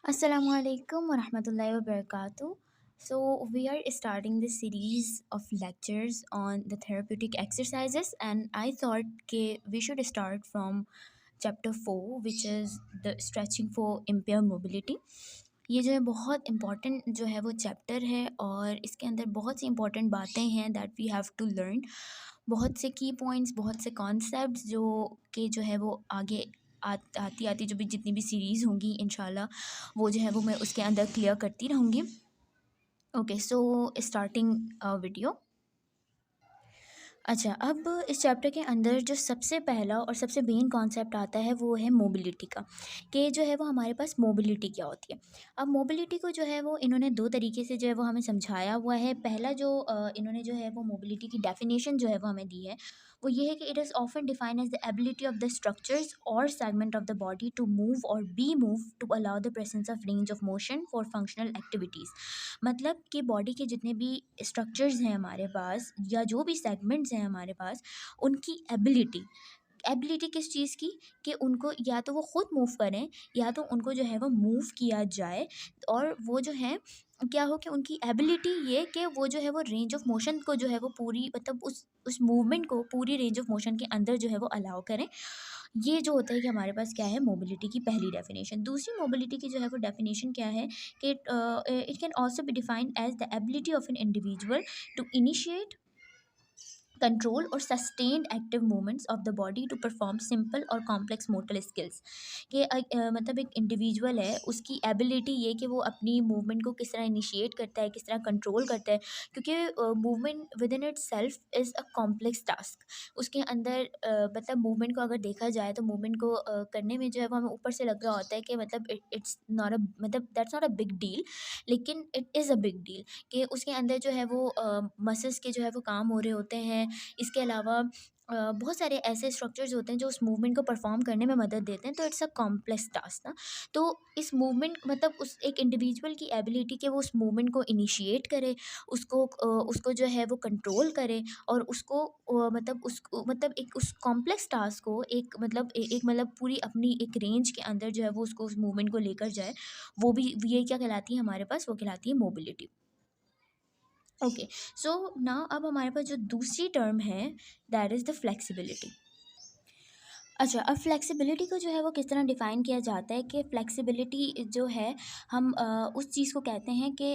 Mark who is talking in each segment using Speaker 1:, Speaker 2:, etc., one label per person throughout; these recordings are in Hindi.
Speaker 1: Assalamu alaikum wa rahmatullahi wa barakatuh. So, we are starting this series of lectures on the therapeutic exercises, and I thought we should start from chapter 4, which is the stretching for impaired mobility. ये जो है बहुत इम्पॉर्टेंट जो है वो चैप्टर है और इसके अंदर बहुत सी इम्पॉर्टेंट बातें हैं that we have to learn. बहुत से की पॉइंट्स, बहुत से कॉन्सेप्ट्स जो है वो आगे आती आती जो भी जितनी भी सीरीज़ होंगी इंशाल्लाह वो जो है वो मैं उसके अंदर क्लियर करती रहूँगी। Okay, so starting video. अच्छा, अब इस चैप्टर के अंदर जो सबसे पहला और सबसे मेन कॉन्सेप्ट आता है वो है मोबिलिटी का, कि जो है वो हमारे पास मोबिलिटी क्या होती है। अब मोबिलिटी को जो है वो इन्होंने दो तरीके से जो है वो हमें समझाया हुआ है। पहला जो इन्होंने जो है वो मोबिलिटी की डेफिनेशन जो है वो हमें दी है, वो ये है कि it is often defined as the ability of the structures और segment of the body to move और be move to allow the presence of range of motion for functional activities. मतलब कि बॉडी के जितने भी स्ट्रक्चर्स हैं हमारे पास या जो भी सेगमेंट्स हैं हमारे पास, उनकी एबिलिटी एबिलिटी किस चीज़ की, कि उनको या तो वो खुद मूव करें या तो उनको जो है वो मूव किया जाए। और वो जो है क्या हो कि उनकी एबिलिटी ये कि वो जो है वो रेंज ऑफ मोशन को जो है वो पूरी मतलब उस मूवमेंट को पूरी रेंज ऑफ मोशन के अंदर जो है वो अलाउ करें। ये जो होता है कि हमारे पास क्या है मोबिलिटी की पहली डेफिनेशन। दूसरी मोबिलिटी की जो है वो डेफिनेशन क्या है कि it can also be defined as the ability of an individual to initiate control और sustained active movements of the body to perform simple और कॉम्प्लेक्स मोटर स्किल्स। कि मतलब एक इंडिविजुअल है, उसकी एबिलिटी ये कि वो अपनी मूवमेंट को किस तरह इनिशिएट करता है, किस तरह कंट्रोल करता है। क्योंकि movement with in it self is a complex task. उसके अंदर मतलब मूवमेंट को अगर देखा जाए तो मूवमेंट को करने में जो है वो हमें ऊपर से लग रहा होता है कि मतलब इट्स नॉट अ मतलब that's not a big deal, लेकिन it is a big deal. कि उसके अंदर जो है वो मसल्स के जो है वो काम हो रहे होते हैं। इसके अलावा बहुत सारे ऐसे स्ट्रक्चर्स होते हैं जो उस मूवमेंट को परफॉर्म करने में मदद देते हैं। तो इट्स अ कॉम्प्लेक्स टास्क ना। तो इस मूवमेंट मतलब उस एक इंडिविजुअल की एबिलिटी कि वो उस मूवमेंट को इनिशिएट करे, उसको जो है वो कंट्रोल करे और उसको मतलब एक उस कॉम्प्लेक्स टास्क को एक मतलब पूरी अपनी एक रेंज के अंदर जो है वो उसको उस मूवमेंट को लेकर जाए। वो भी ये क्या कहलाती है हमारे पास, वो कहलाती है मोबिलिटी। ओके, सो नाउ अब हमारे पास जो दूसरी टर्म है दैट इज़ द फ्लेक्सिबिलिटी। अच्छा, अब फ्लेक्सिबिलिटी को जो है वो किस तरह डिफ़ाइन किया जाता है कि फ्लेक्सिबिलिटी जो है हम उस चीज़ को कहते हैं कि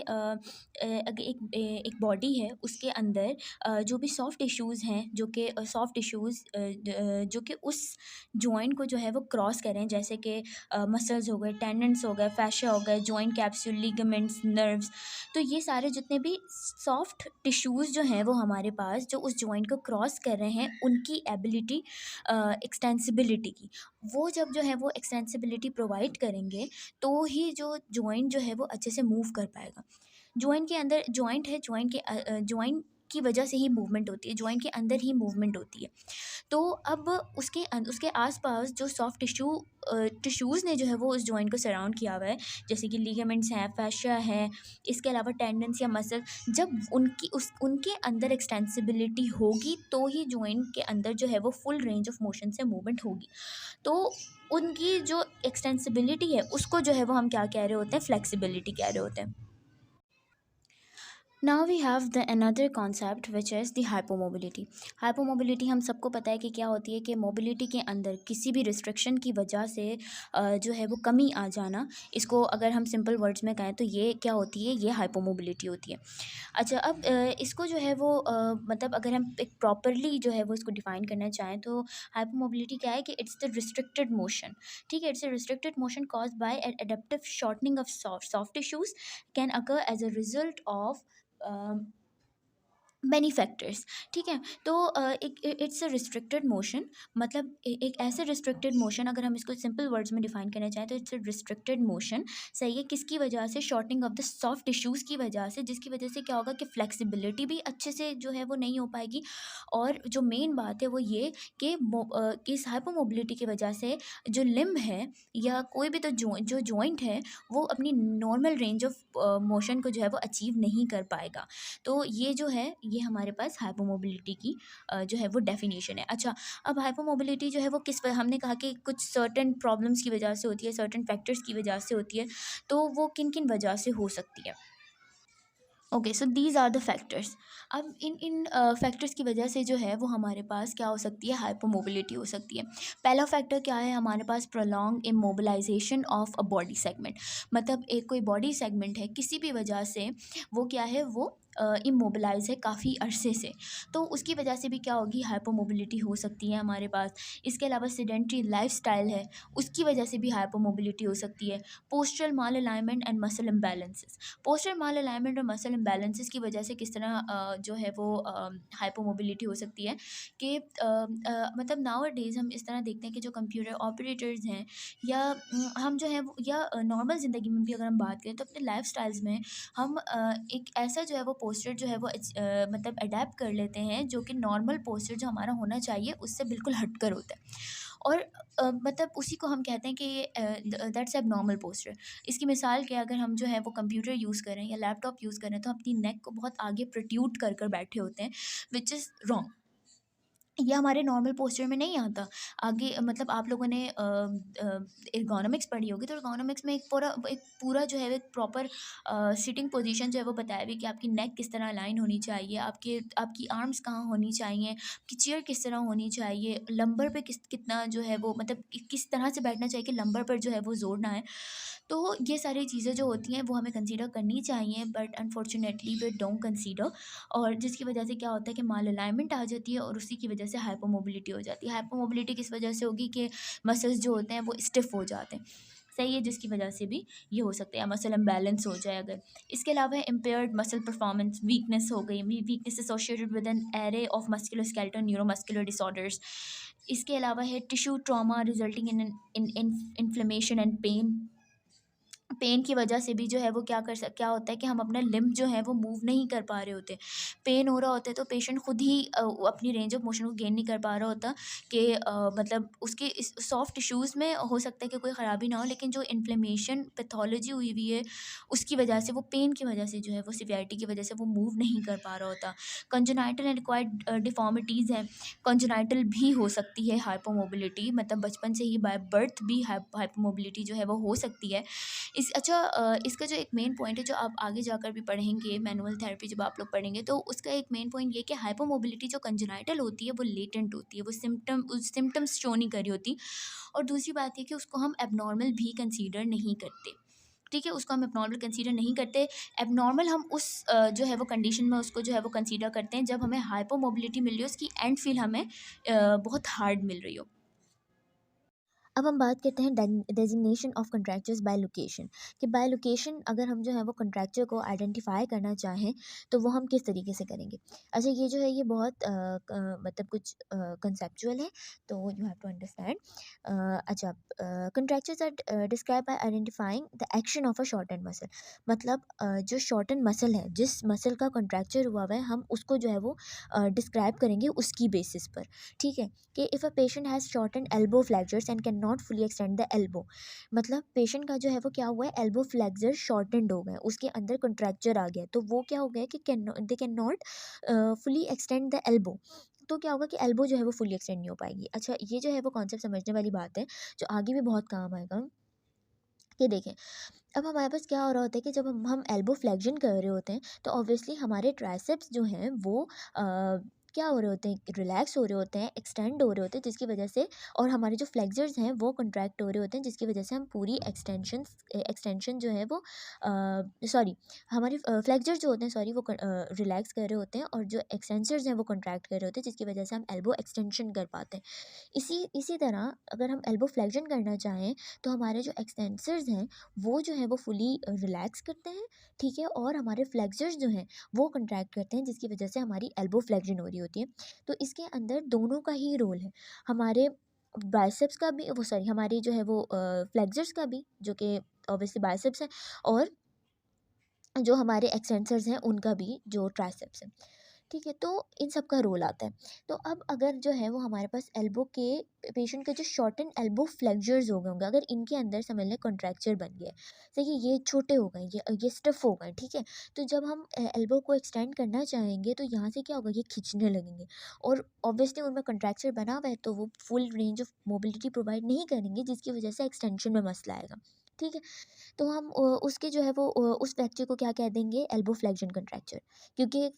Speaker 1: एक बॉडी है उसके अंदर जो भी सॉफ्ट टिश्यूज़ हैं जो कि सॉफ्ट टिश्यूज़ जो कि उस जॉइंट को जो है वो क्रॉस करें, जैसे कि मसल्स हो गए, टेंडन्स हो गए, fascia हो गए, जॉइंट कैप्सूल, लिगामेंट्स, नर्व्स। तो ये सारे जितने भी सॉफ्ट टिश्यूज़ जो हैं वो हमारे पास जो उस जॉइंट को क्रॉस कर रहे हैं, उनकी एबिलिटी एक्सटेंसिबिलिटी की, वो जब जो है वो एक्सटेंसिबिलिटी प्रोवाइड करेंगे तो ही जो जॉइंट जो है वो अच्छे से मूव कर पाएगा। जॉइंट के अंदर जॉइंट है, जॉइंट की वजह से ही मूवमेंट होती है, जॉइंट के अंदर ही मूवमेंट होती है। तो अब उसके आस-पास जो सॉफ्ट टिश्यूज़ ने जो है वो उस जॉइंट को सराउंड किया हुआ है, जैसे कि लिगामेंट्स हैं, fascia है, इसके अलावा टेंडन्स या मसल। जब उनके अंदर एक्सटेंसिबिलिटी होगी तो ही जॉइंट के अंदर जो है वो फुल रेंज ऑफ मोशन से मूवमेंट होगी। तो उनकी जो एक्सटेंसिबिलिटी है उसको जो है वो हम क्या कह रहे होते हैं, फ्लेक्सिबिलिटी कह रहे होते हैं। Now we have the another concept which is the hypomobility. Hypomobility हम सबको पता है कि क्या होती है, कि मोबिलिटी के अंदर किसी भी रिस्ट्रिक्शन की वजह से जो है वो कमी आ जाना। इसको अगर हम सिंपल वर्ड्स में कहें तो ये क्या होती है, ये हाइपोमोबिलिटी होती है। अच्छा, अब इसको जो है वो मतलब अगर हम एक प्रॉपरली जो है वो इसको डिफाइन करना चाहें तो हाइपोमोबिलिटी क्या है कि इट्स द रिस्ट्रिक्टेड मोशन। ठीक है, it's a restricted motion caused by adaptive shortening of soft tissues can occur as a result of many factors. ठीक है, तो एक इट्स अ रिस्ट्रिक्टेड मोशन, मतलब एक ऐसे रिस्ट्रिक्टेड मोशन, अगर हम इसको सिंपल वर्ड्स में डिफाइन करना चाहें तो इट्स अ रिस्ट्रिक्टेड मोशन। सही है, किसकी वजह से, shortening of the soft tissues की वजह से, जिसकी वजह से क्या होगा कि फ्लेक्सिबिलिटी भी अच्छे से जो है वो नहीं हो पाएगी। और जो मेन बात है वो ये कि इस हाइपोमोबिलिटी की वजह से जो लिम्ब है या कोई भी तो जो जॉइंट है वो अपनी नॉर्मल रेंज ऑफ मोशन को जो है वो अचीव नहीं कर पाएगा। तो ये जो है ये हमारे पास हाइपोमोबिलिटी की जो है वो डेफिनेशन है। अच्छा, अब हाइपोमोबिलिटी जो है वो हमने कहा कि कुछ सर्टेन प्रॉब्लम्स की वजह से होती है, सर्टेन फैक्टर्स की वजह से होती है, तो वो किन किन वजह से हो सकती है। Okay, so these are the factors. अब इन इन फैक्टर्स की वजह से जो है वो हमारे पास क्या हो सकती है, हाइपोमोबिलिटी हो सकती है। पहला फैक्टर क्या है हमारे पास, prolong immobilisation of a body segment. मतलब एक कोई बॉडी सेगमेंट है, किसी भी वजह से वो क्या है, वो इमोबिलाइज है काफ़ी अरसे से, तो उसकी वजह से भी क्या होगी, हाइपोमोबिलिटी हो सकती है हमारे पास। इसके अलावा सीडेंट्री लाइफस्टाइल है, उसकी वजह से भी हाइपोमोबिलिटी हो सकती है। Postural mall alignment and muscle imbalances. Posture mall alignment और मसल इम्बैलेंसेस की वजह से किस तरह जो है वो हाइपोमोबिलिटी हो सकती है कि मतलब नाउ डेज़ हम इस तरह देखते हैं कि जो कंप्यूटर ऑपरेटर्स हैं, या हम जो है वो, या नॉर्मल ज़िंदगी में भी अगर हम बात करें तो अपने लाइफ स्टाइल्स में हम एक ऐसा जो है वो पोस्चर जो है वो मतलब अडेप्ट कर लेते हैं जो कि नॉर्मल पोस्चर जो हमारा होना चाहिए उससे बिल्कुल हटकर होता है। और मतलब उसी को हम कहते हैं कि दैट्स एब नॉर्मल पोस्चर। इसकी मिसाल के अगर हम जो है वो कंप्यूटर यूज़ करें या लैपटॉप यूज़ करें तो अपनी नेक को बहुत आगे प्रोट्रूड कर कर बैठे होते हैं, विच इज़ रॉन्ग। ये हमारे नॉर्मल पोस्चर में नहीं आता। आगे मतलब आप लोगों ने एर्गोनॉमिक्स पढ़ी होगी, तो एर्गोनॉमिक्स में एक पूरा जो है एक प्रॉपर सिटिंग पोजीशन जो है वो बताया हुआ है कि आपकी नेक किस तरह अलाइन होनी चाहिए, आपकी आर्म्स कहाँ होनी चाहिए, आपकी चेयर किस तरह होनी चाहिए, लंबर पे कितना जो है वो मतलब किस तरह से बैठना चाहिए कि लंबर पर जो है वो ज़ोर ना आए। तो ये सारी चीज़ें जो होती हैं वो हमें कंसीडर करनी चाहिए, but unfortunately we don't consider. और जिसकी वजह से क्या होता है कि माल अलाइनमेंट आ जाती है और उसी की वजह से हाइपोमोबिलिटी हो जाती है। हाइपोमोबिलिटी किस वजह से होगी कि मसल्स जो होते हैं वो स्टिफ हो जाते हैं, सही है, जिसकी वजह से भी ये हो सकता है, या मसल इम्बैलेंस हो जाए अगर। इसके अलावा इम्पेयर्ड मसल परफॉर्मेंस, वीकनेस हो गई, weakness associated with an array of musculoskeletal neuromuscular disorders. इसके अलावा है tissue trauma resulting in inflammation and pain की वजह से भी जो है वो क्या होता है कि हम अपना लिम्ब जो है वो मूव नहीं कर पा रहे होते। पेन हो रहा होता है तो पेशेंट खुद ही अपनी रेंज ऑफ मोशन को गेन नहीं कर पा रहा होता कि मतलब उसके इस सॉफ्ट टिश्यूज़ में हो सकता है कि कोई ख़राबी ना हो, लेकिन जो इन्फ्लेमेशन पैथोलॉजी हुई हुई है उसकी वजह से, वो पेन की वजह से जो है वो सिवियरिटी की वजह से वो मूव नहीं कर पा रहा होता। कंजेनाइटल एंड एक्वायर्ड डिफ़ॉर्मिटीज़ हैं, कंजेनाइटल भी हो सकती है हाइपोमोबिलिटी, मतलब बचपन से ही बाय बर्थ भी हाइपोमोबिलिटी जो है वो हो सकती है। इसका जो एक मेन पॉइंट है जो आप आगे जाकर भी पढ़ेंगे, मैनुअल थेरेपी जब आप लोग पढ़ेंगे तो उसका एक मेन पॉइंट ये कि हाइपोमोबिलिटी जो कंजेनाइटल होती है वो लेटेंट होती है, वो सिम्टम्स शो नहीं करी होती। और दूसरी बात ये कि उसको हम एबनॉर्मल भी कंसीडर नहीं करते, ठीक है, उसको हम एबनॉर्मल कंसीडर नहीं करते। एबनॉर्मल हम उस जो है वो कंडीशन में उसको जो है वो कंसीडर करते हैं जब हमें हाइपोमोबिलिटी मिल रही हो, उसकी एंड फील हमें बहुत हार्ड मिल रही हो। अब हम बात करते हैं डेजिग्नेशन ऑफ कंट्रैक्चर्स बाय लोकेशन, कि बाय लोकेशन अगर हम जो है वो कंट्रैक्चर को आइडेंटिफाई करना चाहें तो वो हम किस तरीके से करेंगे। अच्छा, ये जो है ये बहुत मतलब कुछ कंसेप्चुअल है, तो यू हैव टू अंडरस्टैंड। अच्छा, contractures are describe by identifying the action of a shorten muscle. मतलब जो शॉर्टन मसल है, जिस मसल का कंट्रैक्चर हुआ हुआ है, हम उसको जो है वो डिस्क्राइब करेंगे उसकी बेसिस पर, ठीक है। कि if a patient has shorten elbow flexors and can not fully extend the elbow. मतलब पेशेंट का जो है वो क्या हुआ है, एल्बो फ्लेक्सर शॉर्टेंड हो गए, उसके अंदर कंट्रैक्चर आ गया, तो वो क्या हो गया कि they can not fully extend the elbow. तो क्या होगा कि एल्बो जो है वो फुली एक्सटेंड नहीं हो पाएगी। अच्छा, ये जो है वो कॉन्सेप्ट समझने वाली बात है जो आगे भी बहुत काम आएगा। कि देखें, अब हमारे पास क्या हो रहा होता है कि जब हम एल्बो फ्लेक्शन कर रहे होते हैं तो ऑब्वियसली हमारे ट्राइसेप्स जो हैं वो क्या हो रहे होते हैं, रिलैक्स हो रहे होते हैं, एक्सटेंड हो रहे होते हैं, जिसकी वजह से, और हमारे जो फ्लेक्सर्स हैं वो कंट्रैक्ट हो रहे होते हैं, जिसकी वजह से हम पूरी एक्सटेंशन जो है वो सॉरी, हमारे फ्लेक्सर्स जो होते हैं, सॉरी, वो रिलैक्स कर रहे होते हैं, और जो एक्सटेंसर्स हैं वो कंट्रैक्ट कर रहे होते हैं, जिसकी वजह से हम एल्बो एक्सटेंशन कर पाते हैं। इसी इसी तरह अगर हम एल्बो फ्लेक्शन करना चाहें तो हमारे जो एक्सटेंसर्स हैं वो जो है वो फुली रिलैक्स करते हैं, ठीक है, और हमारे फ्लेक्सर्स जो हैं वो कंट्रैक्ट करते हैं, जिसकी वजह से हमारी एल्बो फ्लेक्शन हो रही होती है। तो इसके अंदर दोनों का ही रोल है, हमारे बाइसेप्स का भी, वो सॉरी, हमारी जो है वो फ्लेक्सर्स का भी, जो कि ऑब्वियसली बाइसेप्स है, और जो हमारे एक्सटेंसर्स हैं उनका भी, जो ट्राइसेप्स है। ठीक है, तो इन सब का रोल आता है। तो अब अगर जो है वो हमारे पास एल्बो के पेशेंट के जो शॉर्टेन एल्बो फ्लेक्सर्स हो गए होंगे, अगर इनके अंदर समझ लें कॉन्ट्रैक्चर बन गया है, देखिए ये छोटे हो गए, ये स्टिफ हो गए, ठीक है। तो जब हम एल्बो को एक्सटेंड करना चाहेंगे तो यहाँ से क्या होगा, ये खींचने लगेंगे और ऑब्वियसली उनमें कॉन्ट्रैक्चर बना हुआ है तो वो full range of mobility provide नहीं करेंगे, जिसकी वजह से एक्सटेंशन में मसला आएगा, ठीक है। तो हम उसके जो है वो उस फ्रैक्चर को क्या कह देंगे, एल्बो फ्लेक्शन कंट्रैक्चर, क्योंकि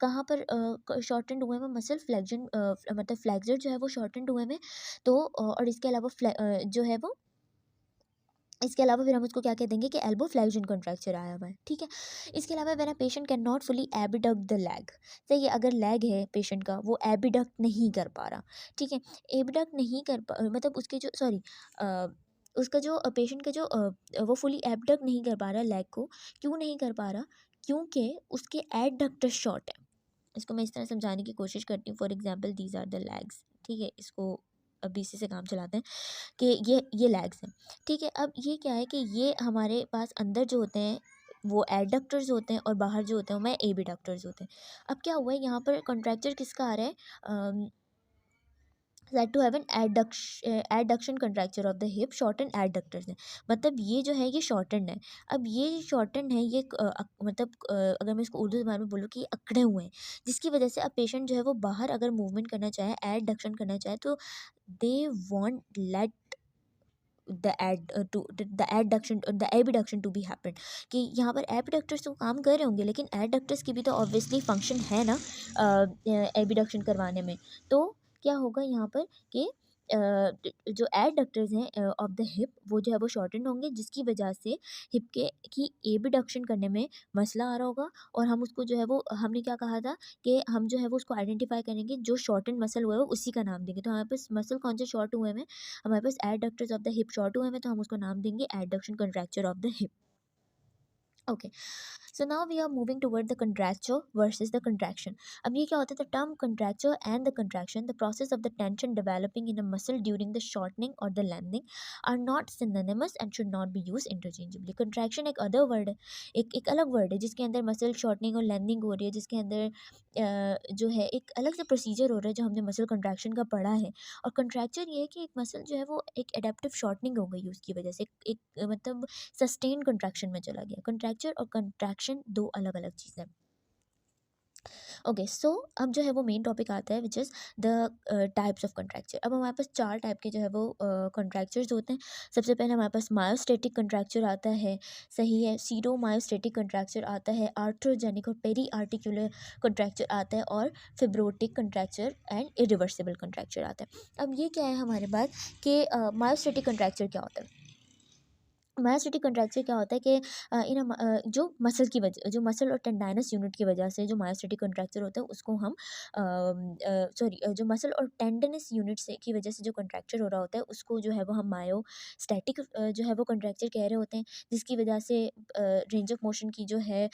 Speaker 1: कहाँ पर शॉर्टेंड हुए में मसल फ्लेक्शन, मतलब फ्लेक्सर जो है वो शॉर्टेंड हुए में, तो और इसके अलावा जो है वो, इसके अलावा फिर हम उसको क्या कह देंगे कि एल्बो फ्लेक्शन कॉन्ट्रैक्चर आया हुआ है, ठीक है। इसके अलावा when a patient can not fully abduct the leg, सही है, अगर लेग है पेशेंट का वो एबिडक्ट नहीं कर पा रहा, ठीक है। एबिडक्ट नहीं कर पा, मतलब उसके जो सॉरी उसका जो पेशेंट का जो वो फुली एबिडक्ट नहीं कर पा रहा लेग को, क्यों नहीं कर पा रहा, क्योंकि उसके एडक्टर शॉर्ट है। इसको मैं इस तरह समझाने की कोशिश करती हूँ, for example these are the legs, ठीक है। इसको अभी इसी से काम चलाते हैं कि ये लेग्स हैं, ठीक है। अब ये क्या है कि ये हमारे पास अंदर जो होते हैं वो एडक्टर्स होते हैं और बाहर जो होते हैं वो में एबिडक्टर्स होते हैं। अब क्या हुआ है यहाँ पर कॉन्ट्रैक्चर किसका आ रहा है, said to have an adduction contracture of the hip, shortened adductors है, मतलब ये जो है ये shortened है। अब ये shortened है, ये मतलब अगर मैं इसको उर्दू ज़बान में बोलूँ कि ये अकड़े हुए हैं, जिसकी वजह से अब पेशेंट जो है वो बाहर अगर मूवमेंट करना चाहे, एडक्शन करना चाहे, तो they won't let the adduction the abduction to be happen, कि यहाँ पर एबिडक्टर्स तो काम कर रहे होंगे लेकिन एडक्टर्स की भी तो ऑब्वियसली फंक्शन है ना एबिडक्शन करवाने में। तो क्या होगा यहाँ पर कि जो एडक्टर्स हैं ऑफ द हिप वो जो है वो शॉर्टेंड होंगे, जिसकी वजह से हिप के की एबिडक्शन करने में मसला आ रहा होगा। और हम उसको जो है वो, हमने क्या कहा था कि हम जो है वो उसको आइडेंटिफाई करेंगे, जो शॉर्टेंड मसल हुआ है वो उसी का नाम देंगे। तो हमारे पास मसल कौन से शॉर्ट हुए हैं, हमारे पास adductors of the hip short हुए हैं, तो हम उसको नाम देंगे adduction contracture of the hip. Okay, so now we are moving toward the contracture versus the contraction. अब ये क्या होता है, the term contracture and the contraction, the process of the tension developing in a muscle during the shortening और the lengthening are not synonymous and should not be use interchangeably. Contraction एक अदर वर्ड है, एक अलग वर्ड है जिसके अंदर मसल शॉर्टनिंग और लेंथनिंग हो रही है, जिसके अंदर जो है एक अलग से प्रोसीजर हो रहा है जो हमने मसल कंट्रैक्शन का पढ़ा है। और कंट्रैक्चर ये है कि एक मसल जो है वो एक एडेप्टिव शॉर्टनिंग हो गई उसकी वजह से, एक मतलब सस्टेन कंट्रैक्शन में चला गया। कंट्रैक्चर और कंट्रैक्शन दो अलग अलग चीज़ें हैं। ओके, सो अब जो है वो मेन टॉपिक आता है which is the types of contracture. अब हमारे पास चार टाइप के जो है वो कंट्रैक्चर्स होते हैं। सबसे पहले हमारे पास मायोस्टेटिक कंट्रैक्चर आता है, सही है, सीडो मायोस्टेटिक कंट्रैक्चर आता है, आर्थ्रोजेनिक और पेरी आर्टिकुलर कंट्रैक्चर आता है, और फिब्रोटिक कंट्रैक्चर एंड इरिवर्सिबल कंट्रैक्चर आता है। अब ये क्या है हमारे पास कि मायोस्टेटिक कंट्रैक्चर क्या होता है। मायोस्टेटिक कंट्रैक्चर क्या होता है कि जो मसल की वजह, जो मसल और टेंडाइनस यूनिट की वजह से जो मायोस्टेटिक कंट्रैक्चर होता है उसको हम सॉरी जो मसल और टेंडनस यूनिट से की वजह से जो कंट्रैक्चर हो रहा होता है उसको जो है वो हम मायोस्टैटिक जो है वो कंट्रैक्चर कह रहे होते हैं, जिसकी वजह से रेंज ऑफ मोशन की जो है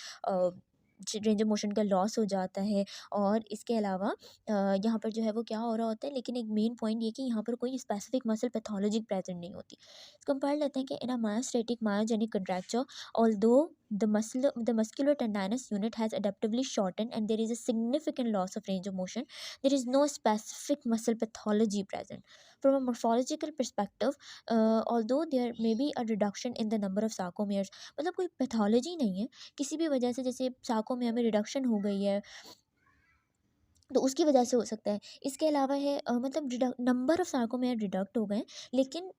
Speaker 1: रेंज ऑफ मोशन का लॉस हो जाता है। और इसके अलावा यहाँ पर जो है वो क्या हो रहा होता है, लेकिन एक मेन पॉइंट ये कि यहाँ पर कोई स्पेसिफिक मसल पैथोलॉजी प्रेजेंट नहीं होती। इसको हम पढ़ लेते हैं कि इन अ मायोस्टेटिक myogenic contracture, although the muscular tendinous unit has adaptively shortened and there is a significant loss of range of motion, there is no specific muscle pathology present. From a morphological perspective, although there may be a reduction in the number of sarcomeres, मतलब कोई पैथोलॉजी नहीं है, किसी भी वजह से जैसे सार्कोमेयर में रिडक्शन हो गई है तो उसकी वजह से हो सकता है। इसके अलावा है मतलब नंबर ऑफ सार्कोमेयर रिडक्ट हो गए, लेकिन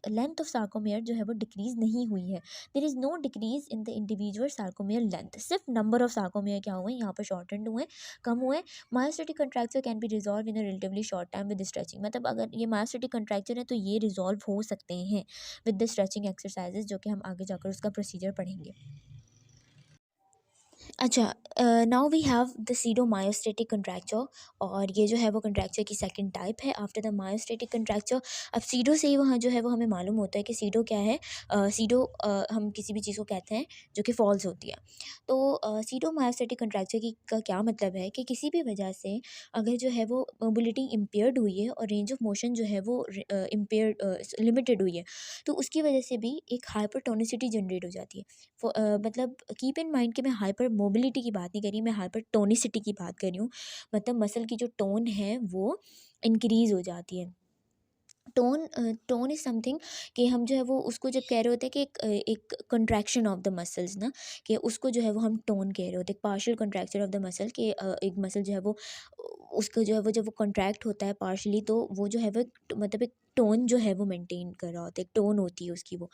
Speaker 1: लेंथ ऑफ सार्कोमेयर जो है वो डिक्रीज़ नहीं हुई है। There is no decrease in the individual sarcomere length, सिर्फ नंबर ऑफ सार्कोमेयर क्या हुए यहाँ पर शॉर्टेंड हुए, कम हुए। Myostatic contracture can be resolve in a relatively short time with stretching, मतलब अगर ये मायोस्टेटिक कंट्रैक्चर है तो ये रिजॉल्व हो सकते हैं विद द स्ट्रेचिंग एक्सरसाइजेज, जो कि हम आगे जाकर उसका प्रोसीजर पढ़ेंगे। अच्छा, now we have the pseudo myostatic contracture, और ये जो है वो कंट्रैक्चर की सेकंड टाइप है आफ्टर द मायोस्टेटिक कंट्रैक्चर। अब सीडो से ही वहाँ जो है वो हमें मालूम होता है कि सीडो क्या है। सीडो हम किसी भी चीज़ को कहते हैं जो कि फॉल्स होती है। तो सीडो मायोस्टेटिक कंट्रैक्चर की का क्या मतलब है कि किसी भी वजह से अगर जो है वो मोबिलिटी इम्पेयर्ड हुई है और रेंज ऑफ मोशन जो है वो इम्पेयर्ड लिमिटेड हुई है, तो उसकी वजह से भी एक हाइपरटोनिसिटी जनरेट हो जाती है। मतलब कीप इन माइंड कि मैं हाइपर मोबिलिटी की बात नहीं कर रही, मैं हाइपरटोनिसिटी की बात कर रही हूँ। मतलब मसल की जो टोन है वो इंक्रीज़ हो जाती है। टोन इज़ समथिंग कि हम जो है वो उसको जब कह रहे होते हैं कि एक कंट्रैक्शन ऑफ द मसल्स ना, कि उसको जो है वो हम टोन कह रहे होते हैं, partial contraction of the muscle, कि एक मसल जो है वो उसको जो है वो जब वो कॉन्ट्रैक्ट होता है पार्शियली, तो वो जो है वो मतलब एक टोन जो है वो मेंटेन कर रहा होता है, एक टोन होती है उसकी वो।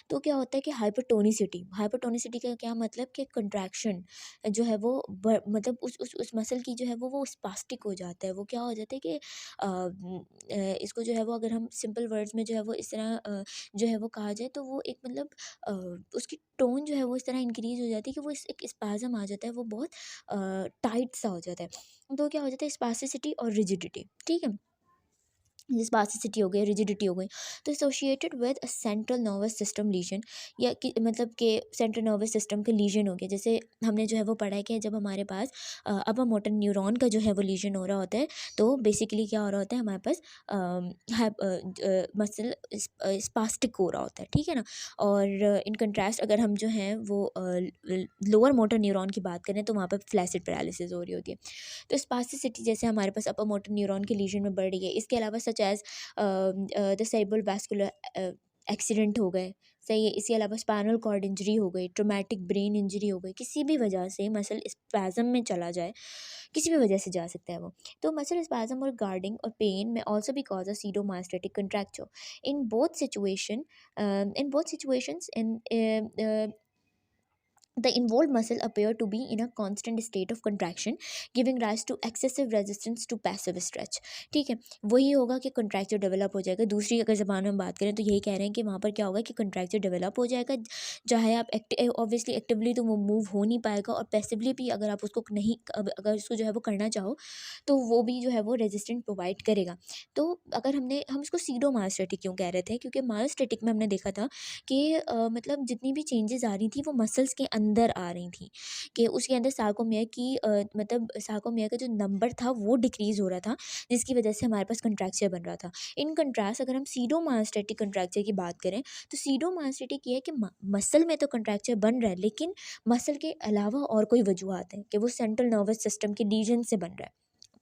Speaker 1: तो क्या होता है कि हाइपरटोनिसिटी, हाइपरटोनिसिटी का क्या मतलब कि कंट्रैक्शन जो है वो मतलब उस मसल की जो है वो स्पास्टिक हो जाता है। वो क्या हो जाता है कि इसको जो है वो अगर हम सिंपल वर्ड्स में जो है वो इस तरह जो है वो कहा जाए, तो वो एक मतलब उसकी टोन जो है वो इस तरह इंक्रीज हो जाती है कि वो एक स्पाज़म आ जाता है, वो बहुत टाइट सा हो जाता है। तो क्या हो जाता है, स्पासिसिटी और रिजिडिटी, ठीक है। स्पास्टिसिटी हो गई, रिजिडिटी हो गई, तो associated with a central nervous system lesion, या कि मतलब कि सेंट्रल नर्वस सिस्टम के लीजन हो गया। जैसे हमने जो है वो पढ़ा है कि जब हमारे पास अपर मोटर न्यूरॉन का जो है वो लीजन हो रहा होता है, तो बेसिकली क्या हो रहा होता है, हमारे पास मसल स्पास्टिक हो रहा होता है, ठीक है ना। और इन कंट्रास्ट अगर हम जो हैं वो लोअर मोटर न्यूरॉन की बात करें, तो वहाँ पर फ्लैसिड पैरालिसिस हो रही होती है। तो स्पास्टिसिटी जैसे हमारे पास अपर मोटर न्यूरॉन के लीजन में बढ़ रही है, इसके अलावा such as the cerebral vascular accident हो गए, सही है। इसके अलावा स्पाइनल कॉर्ड इंजरी हो गई, ट्रोमेटिक ब्रेन इंजरी हो गई, किसी भी वजह से मसल स्पैज़म में चला जाए, किसी भी वजह से जा सकता है वो। तो मसल स्पैज़म और गार्डिंग और पेन में ऑल्सो भी cause a pseudomyostatic contracture in both situations in the involved muscle appear to be in a constant state of contraction, giving rise to excessive resistance to passive stretch। ठीक है, वही होगा कि कंट्रैक्चर डेवलप हो जाएगा। दूसरी अगर ज़बान में बात करें तो यही कह रहे हैं कि वहाँ पर क्या होगा कि कंट्रैक्चर डेवलप हो जाएगा, चाहे आप ऑब्वियसली एक्टिवली तो वो मूव हो नहीं पाएगा, और पैसिवली भी अगर आप उसको नहीं अगर उसको जो है वो करना चाहो, तो वो भी जो है वो रेजिस्टेंट प्रोवाइड करेगा। तो अगर हम इसको सीडो मायोस्टेटिक क्यों कह रहे थे, क्योंकि मायोस्टेटिक में हमने देखा था कि मतलब जितनी भी चेंजेस आ रही थी वो मसल्स के अंदर आ रही थी, कि उसके अंदर सार्कोमियर की मतलब सार्कोमियर का जो नंबर था वो डिक्रीज़ हो रहा था, जिसकी वजह से हमारे पास कंट्रैक्चर बन रहा था। इन कंट्रास्ट अगर हम सीडोमायोस्टेटिक कंट्रैक्चर की बात करें, तो सीडोमायोस्टेटिक ये है कि मसल में तो कंट्रैक्चर बन रहा है, लेकिन मसल के अलावा और कोई वजूहत है कि वो सेंट्रल नर्वस सिस्टम के लीजन से बन रहा है,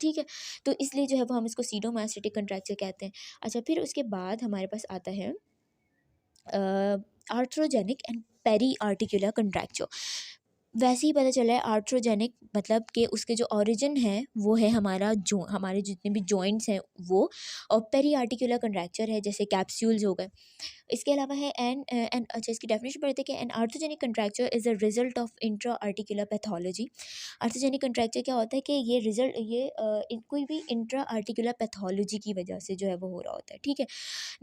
Speaker 1: ठीक है। तो इसलिए जो है वो हम इसको सीडोमायोस्टेटिक कंट्रैक्चर कहते हैं। अच्छा, फिर उसके बाद हमारे पास आता है आर्थ्रोजेनिक एंड पेरी आर्टिकुलर कंट्रैक्चर। वैसे ही पता चला है आर्थ्रोजेनिक मतलब कि उसके जो ओरिजिन है वो है हमारे जितने भी जॉइंट्स हैं वो, और पेरी आर्टिकुलर कंट्रैक्चर है जैसे कैप्सूल्स हो गए। इसके अलावा है एन अच्छा, इसकी डेफिनेशन पढ़ते हैं कि an arthrogenic contracture is a result of intra articular pathology. Arthrogenic contracture क्या होता है कि ये रिजल्ट कोई भी इंट्रा आर्टिकुलर पैथोलॉजी की वजह से जो है वो हो रहा होता है, ठीक है।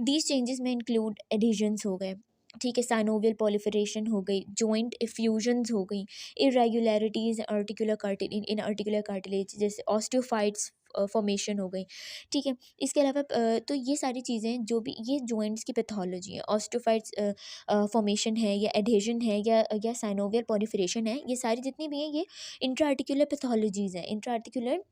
Speaker 1: दीज चेंजेस में इंक्लूड एडिशंस हो गए, ठीक है, साइनोवियल पॉलिफरेशन हो गई, जॉइंट इफ्यूजन्स हो गई, इरेगुलरिटीज इन आर्टिकुलर कार्टिलेज जैसे ऑस्टियोफाइट्स फॉर्मेशन हो गई, ठीक है। इसके अलावा तो ये सारी चीज़ें जो भी ये जॉइंट्स की पैथोलॉजी है, ऑस्टियोफाइट्स फॉर्मेशन है, या एडहेजन है, या साइनोवियल पॉलिफरेशन है, ये सारी जितनी भी हैं ये इंट्रा आर्टिकुलर पैथोलॉजीज़ हैं, इंट्रा आर्टिकुलर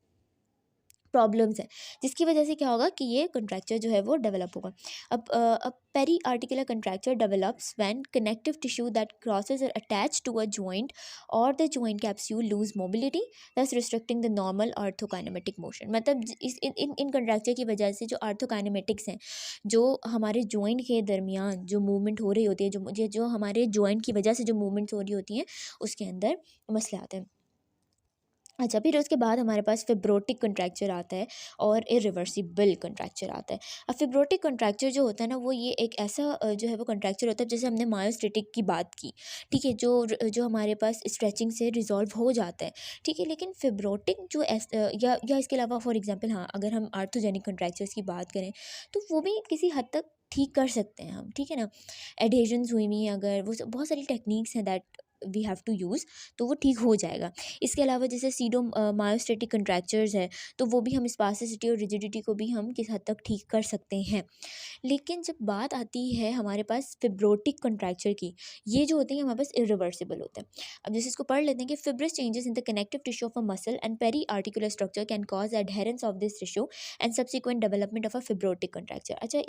Speaker 1: प्रॉब्लम्स हैं, जिसकी वजह से क्या होगा कि ये कंट्रैक्चर जो है वो डेवलप होगा। अब peri articular contracture develops when connective tissue that crosses are attached to a joint और the joint capsule lose mobility, thus restricting the normal arthrokinematic motion. मतलब इस इन कंट्रैक्चर की वजह से जो आर्थोकाइनेमेटिक्स हैं, जो हमारे जॉइंट के दरमियान जो मूवमेंट हो रही होती है, जो हमारे जॉइंट की वजह से जो मूवमेंट्स हो रही होती हैं, उसके अंदर मसले आते हैं। अच्छा, फिर उसके बाद हमारे पास फिब्रोटिक कंट्रैक्चर आता है और इरिवर्सिबल कंट्रैक्चर आता है। अब फिब्रोटिक कंट्रैक्चर जो होता है ना, वो ये एक ऐसा जो है वो कंट्रैक्चर होता है, जैसे हमने मायोस्टेटिक की बात की, ठीक है, जो हमारे पास स्ट्रेचिंग से रिजॉल्व हो जाता है, ठीक है। लेकिन फिब्रोटिक या इसके अलावा फॉर एग्जांपल, हाँ, अगर हम आर्थोजेनिक कंट्रैक्चर्स की बात करें, तो वो भी किसी हद तक ठीक कर सकते हैं हम, ठीक है ना। एडहेजन्स हुई हुई हैं अगर, वो बहुत सारी टेक्निक्स हैं that we have to use, तो वो ठीक हो जाएगा। इसके अलावा जैसे सीडो मायोस्टेटिक कंट्रैक्चर्स है, तो वो भी हम स्पास्टिसिटी और रिजिडिटी को भी हम किस हद तक ठीक कर सकते हैं। लेकिन जब बात आती है हमारे पास फिब्रोटिक कंट्रैक्चर की, ये जो होते हैं हमारे पास इरिवर्सिबल होते हैं। अब जैसे इसको पढ़ लेते हैं कि fibrous changes in the connective tissue of a muscle and peri articular structure can cause adherence of this tissue and subsequent development of a fibrotic contracture. अच्छा,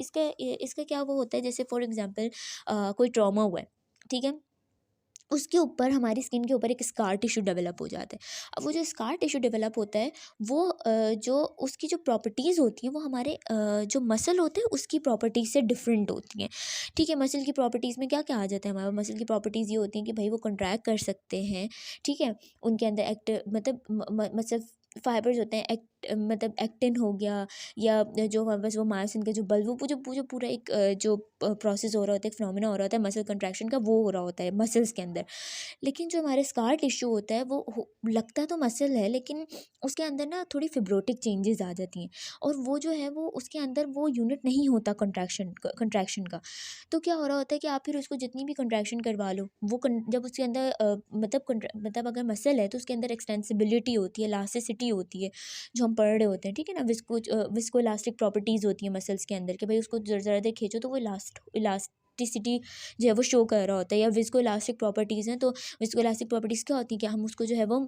Speaker 1: इसका क्या वो होता है, जैसे फॉर एग्जाम्पल कोई ट्रॉमा हुआ है, ठीक है, उसके ऊपर हमारी स्किन के ऊपर एक स्कार टिश्यू डेवलप हो जाता है। अब वो जो स्कार टिश्यू डेवलप होता है वो जो उसकी जो प्रॉपर्टीज़ होती हैं वो हमारे जो मसल होते हैं उसकी प्रॉपर्टीज़ से डिफरेंट होती हैं। ठीक है, मसल की प्रॉपर्टीज़ में क्या-क्या आ जाता है हमारा मसल की प्रॉपर्टीज़ ये होती हैं कि भई वो कॉन्ट्रैक्ट कर सकते हैं, ठीक है? उनके अंदर मतलब मसल फाइबर्स होते हैं मतलब एक्टिन हो गया या जो बस वो मायोसिन का जो बल्ब वो जो पूरा एक जो प्रोसेस हो रहा होता है, एक फिनोमेना हो रहा होता है मसल कंट्रैक्शन का वो हो रहा होता है मसल्स के अंदर। लेकिन जो हमारे स्कार टिश्यू होता है वो लगता तो मसल है लेकिन उसके अंदर ना थोड़ी फिब्रोटिक चेंजेस आ जाती हैं और वो जो है वो उसके अंदर वो यूनिट नहीं होता कंट्रैक्शन का। तो क्या हो रहा होता है कि आप फिर उसको जितनी भी कंट्रैक्शन करवा लो वो जब उसके अंदर मतलब अगर मसल है तो उसके अंदर एक्सटेंसिबिलिटी होती है, इलास्टिसिटी होती है, जो हम पढ़ रहे होते हैं, ठीक है ना? विस्को इलास्टिक प्रॉपर्टीज़ होती हैं मसल्स के अंदर कि भाई उसको ज़रा देर खींचो तो वो इलास्टिसिटी जो है वो शो कर रहा होता है। या विस्को इलास्टिक प्रॉपर्टीज़ हैं तो विस्को इलास्टिक प्रॉपर्टीज़ क्या होती हैं कि हम उसको जो है वो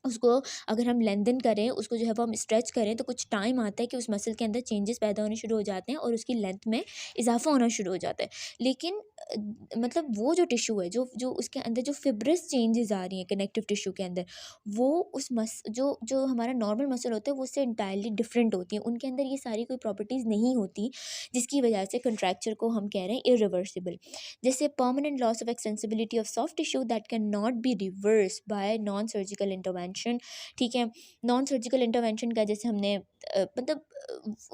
Speaker 1: उसको अगर हम लेंथन करें, उसको जो है वो हम स्ट्रेच करें तो कुछ टाइम आता है कि उस मसल के अंदर चेंजेस पैदा होने शुरू हो जाते हैं और उसकी लेंथ में इज़ाफ़ा होना शुरू हो जाता है। लेकिन मतलब वो जो टिश्यू है, जो जो उसके अंदर जो फ़िब्रस चेंजेज़ आ रही हैं कनेक्टिव टिश्यू के अंदर, वो उस मस जो जो हमारा नॉर्मल मसल होता है, वो उससे एंटायरली डिफरेंट होती हैं। उनके अंदर ये सारी कोई प्रॉपर्टीज़ नहीं होती, जिसकी वजह से कंट्रैक्चर को हम कह रहे हैं इरिवर्सिबल। जैसे permanent loss of extensibility of soft tissue that can not be reverse bye non surgical intervention, ठीक है? नॉन सर्जिकल इंटरवेंशन का जैसे हमने मतलब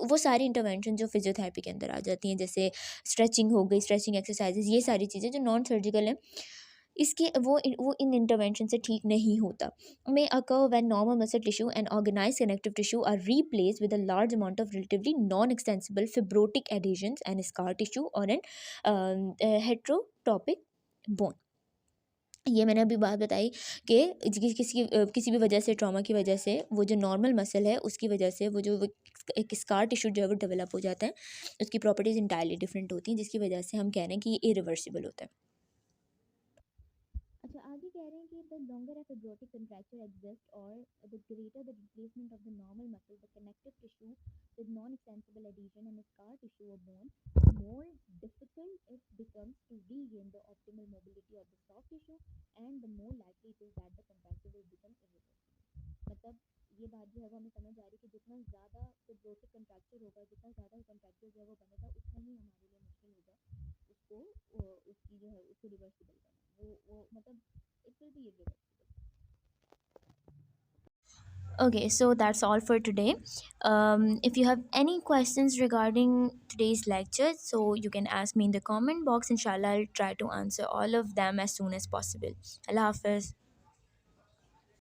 Speaker 1: वो सारी इंटरवेंशन जो फिजियोथेरेपी के अंदर आ जाती हैं, जैसे स्ट्रेचिंग हो गई, स्ट्रेचिंग एक्सरसाइजेज, ये सारी चीज़ें जो नॉन सर्जिकल हैं, इसके वो इन इंटरवेंशन से ठीक नहीं होता। May occur when normal muscle tissue and organised connective tissue are replaced with a large amount of relatively non extensible fibrotic adhesions and scar tissue और एन हेट्रोटॉपिक बोन। ये मैंने अभी बात बताई कि किसी भी वजह से, ट्रॉमा की वजह से, वो जो नॉर्मल मसल है उसकी वजह से वो एक स्कार टिश्यू जो है वो डेवलप हो जाता है। उसकी प्रॉपर्टीज़ इंटायरली डिफरेंट होती हैं जिसकी वजह से हम कह रहे हैं कि ये इरिवर्सिबल होता है। अच्छा, आगे कह रहे हैं कि the longer a fibrotic contracture exist और the greater the replacement of the normal muscle the connective tissue with non extensible addition and scar tissue और bone, more difficult it becomes to regain the optimal mobility of the soft tissue and the more likely it is that the contracture will become irreversible। मतलब ये बात जो है वो हमें समझ आ रही है कि जितना ज़्यादा फिब्रोटिक कंट्रैक्चर होगा, जितना ज़्यादा कंट्रैक्चर जो है वो बनेगा, उतना ही हमारे लिए मुश्किल होगा उसको उसकी जो है उसको रिवर्सिबल करना। वो मतलब it will be irreversible. Okay, so that's all for today. If you have any questions regarding today's lecture, so you can ask me in the comment box. Inshallah, I'll try to answer all of them as soon as possible. Allah Hafiz.